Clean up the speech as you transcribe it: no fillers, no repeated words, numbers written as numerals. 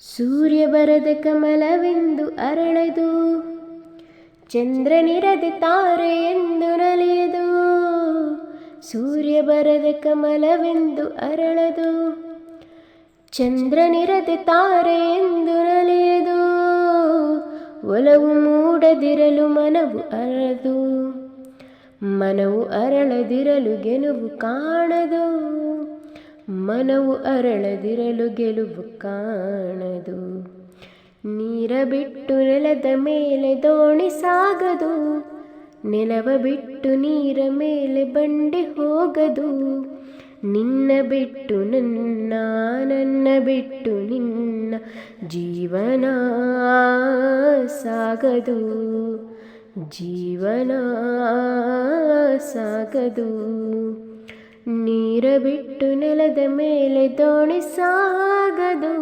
ಸೂರ್ಯ ಬರದ ಕಮಲವೆಂದು ಅರಳದು, ಚಂದ್ರನಿರದೆ ತಾರೆ ಎಂದು ನಲಿಯದು. ಸೂರ್ಯ ಬರದ ಕಮಲವೆಂದು ಅರಳದು, ಚಂದ್ರನಿರದೆ ತಾರೆ ಎಂದು ನಲಿಯದು. ಒಲವು ಮೂಡದಿರಲು ಮನವು ಅರಳದು, ಮನವು ಅರಳದಿರಲು ಗೆಲುವು ಕಾಣದು. ಮನವು ಅರಳದಿರಲು ಗೆಲುವು ಕಾಣದು. ನೀರ ಬಿಟ್ಟು ನೆಲದ ಮೇಲೆ ದೋಣಿ ಸಾಗದು, ನೆಲವ ಬಿಟ್ಟು ನೀರ ಮೇಲೆ ಬಂಡಿ ಹೋಗದು. ನಿನ್ನ ಬಿಟ್ಟು ನನ್ನ, ನನ್ನ ಬಿಟ್ಟು ನಿನ್ನ ಜೀವನ ಸಾಗದು, ಜೀವನ ಸಾಗದು. ನೀರ ಬಿಟ್ಟು ನೆಲದ ಮೇಲೆ ದೋಣಿ ಸಾಗದು.